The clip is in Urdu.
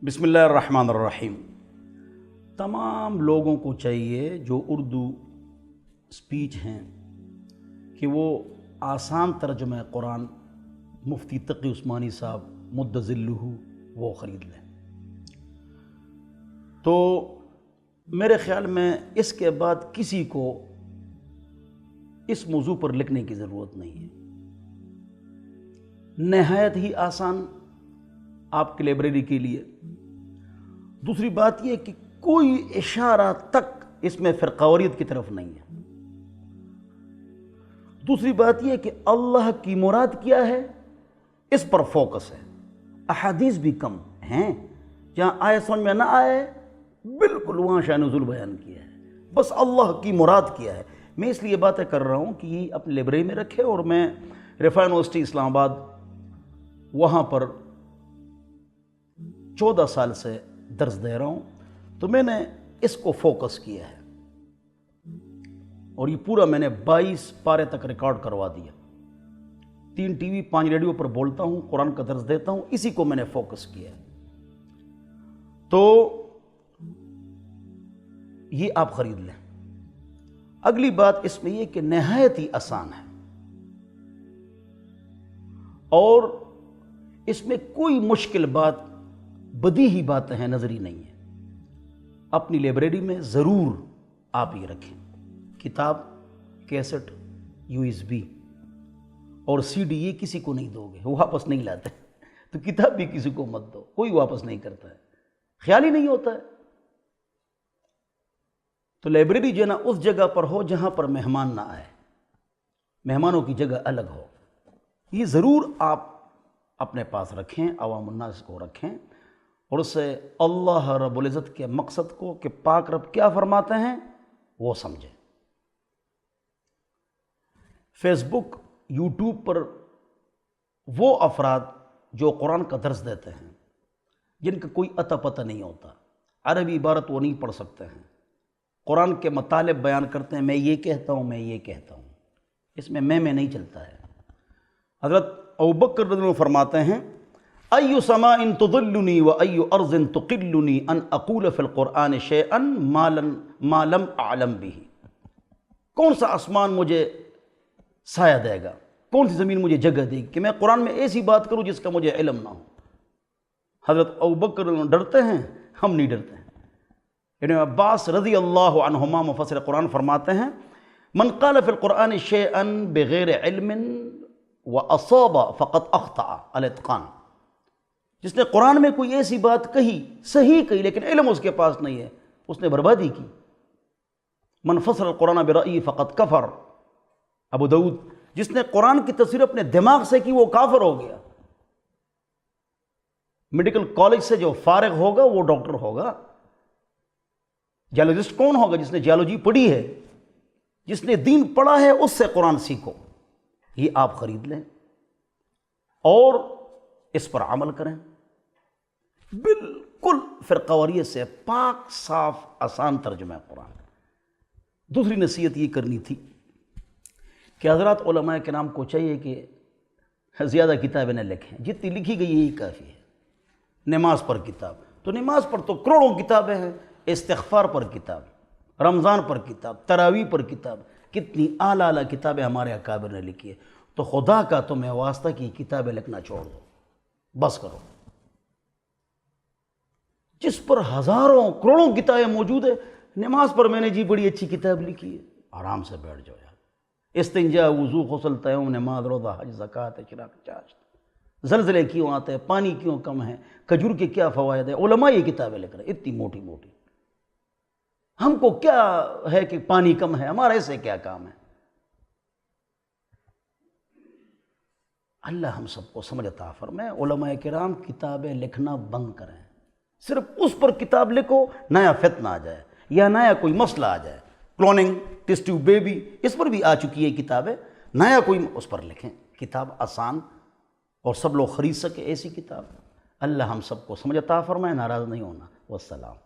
بسم اللہ الرحمن الرحیم۔ تمام لوگوں کو چاہیے جو اردو سپیچ ہیں کہ وہ آسان ترجمہ قرآن مفتی تقی عثمانی صاحب مد ظلہ وہ خرید لیں۔ تو میرے خیال میں اس کے بعد کسی کو اس موضوع پر لکھنے کی ضرورت نہیں ہے، نہایت ہی آسان آپ کی لائبریری کے لیے۔ دوسری بات یہ کہ کوئی اشارہ تک اس میں فرقواریت کی طرف نہیں ہے۔ دوسری بات یہ کہ اللہ کی مراد کیا ہے اس پر فوکس ہے۔ احادیث بھی کم ہیں، جہاں آئے سمجھ میں نہ آئے بالکل وہاں شأن نزول بیان کیا ہے، بس اللہ کی مراد کیا ہے۔ میں اس لیے باتیں کر رہا ہوں کہ یہ اپنی لائبریری میں رکھے، اور میں رفاع یونیورسٹی اسلام آباد وہاں پر 14 سال سے درس دے رہا ہوں، تو میں نے اس کو فوکس کیا ہے، اور یہ پورا میں نے 22 پارے تک ریکارڈ کروا دیا۔ 3 ٹی وی 5 ریڈیو پر بولتا ہوں، قرآن کا درس دیتا ہوں، اسی کو میں نے فوکس کیا ہے۔ تو یہ آپ خرید لیں۔ اگلی بات اس میں یہ کہ نہایت ہی آسان ہے، اور اس میں کوئی مشکل بات بدیہی باتیں ہیں نظری نہیں ہے۔ اپنی لائبریری میں ضرور آپ یہ رکھیں، کتاب، کیسٹ، USB اور CD یہ کسی کو نہیں دو گے، وہ واپس نہیں لاتے، تو کتاب بھی کسی کو مت دو، کوئی واپس نہیں کرتا ہے، خیال ہی نہیں ہوتا ہے۔ تو لائبریری جو ہے نا اس جگہ پر ہو جہاں پر مہمان نہ آئے، مہمانوں کی جگہ الگ ہو، یہ ضرور آپ اپنے پاس رکھیں، عوام الناس کو رکھیں، اور اس سے اللہ رب العزت کے مقصد کو کہ پاک رب کیا فرماتے ہیں وہ سمجھیں۔ فیس بک، یوٹیوب پر وہ افراد جو قرآن کا درس دیتے ہیں جن کا کوئی عطا پتہ نہیں ہوتا، عربی عبارت وہ نہیں پڑھ سکتے ہیں، قرآن کے مطالب بیان کرتے ہیں، میں یہ کہتا ہوں، میں یہ کہتا ہوں، اس میں نہیں چلتا ہے۔ حضرت ابوبکر رضی اللہ عنہ فرماتے ہیں، ای سماء تضلنی و ای ارض تقلنی ان اقول فی القرآن شیئا ما لم اعلم به۔ کون سا آسمان مجھے سایہ دے گا، کون سی زمین مجھے جگہ دے گی کہ میں قرآن میں ایسی بات کروں جس کا مجھے علم نہ ہو۔ حضرت ابوبکر ڈرتے ہیں، ہم نہیں ڈرتے ہیں۔ ابن عباس رضی اللہ عنہما مفسر قرآن فرماتے ہیں، من قال فی القرآن شیئا بغیر علم واصاب فقد اخطأ الاتقان۔ جس نے قرآن میں کوئی ایسی بات کہی، صحیح کہی، لیکن علم اس کے پاس نہیں ہے، اس نے بربادی کی۔ من فسر القرآن برأیہ فقد کفر، ابو داؤد۔ جس نے قرآن کی تفسیر اپنے دماغ سے کی وہ کافر ہو گیا۔ میڈیکل کالج سے جو فارغ ہوگا وہ ڈاکٹر ہوگا۔ جیولوجسٹ کون ہوگا؟ جس نے جیولوجی پڑھی ہے، جس نے دین پڑھا ہے، اس سے قرآن سیکھو۔ یہ آپ خرید لیں اور اس پر عمل کریں، بالکل فرقواریت سے پاک صاف آسان ترجمہ قرآن۔ دوسری نصیحت یہ کرنی تھی کہ حضرات علماء کرام کو چاہیے کہ زیادہ کتابیں نہ لکھیں، جتنی لکھی گئی یہی کافی ہے۔ نماز پر کتاب، تو نماز پر تو کروڑوں کتابیں ہیں، استغفار پر کتاب، رمضان پر کتاب، تراویح پر کتاب، کتنی اعلیٰ اعلیٰ کتابیں ہمارے اکابر نے لکھی ہے۔ تو خدا کا تمہیں واسطہ کی کتابیں لکھنا چھوڑ دو، بس کرو۔ جس پر ہزاروں کروڑوں کتابیں موجود ہیں، نماز پر میں نے جی بڑی اچھی کتاب لکھی ہے، آرام سے بیٹھ جاؤ یار۔ استنجا، وضو، غسل، تیمم، نماز، روزہ، حج، زکوٰۃ، چراغ، چاشت، زلزلے کیوں آتے ہیں، پانی کیوں کم ہے، کھجور کے کیا فوائد ہیں، علماء یہ کتابیں لکھ رہے ہیں اتنی موٹی موٹی۔ ہم کو کیا ہے کہ پانی کم ہے، ہمارا ایسے کیا کام ہے؟ اللہ ہم سب کو سمجھ عطا فرمائے۔ علماء کرام کتابیں لکھنا بند کریں، صرف اس پر کتاب لکھو نیا فتنہ آ جائے یا نیا کوئی مسئلہ آ جائے۔ کلوننگ، ٹیسٹ ٹیوب بیبی، اس پر بھی آ چکی ہے کتابیں، نیا کوئی اس پر لکھیں۔ کتاب آسان اور سب لوگ خرید سکے ایسی کتاب۔ اللہ ہم سب کو سمجھ عطا فرمائے، ناراض نہیں ہونا۔ والسلام۔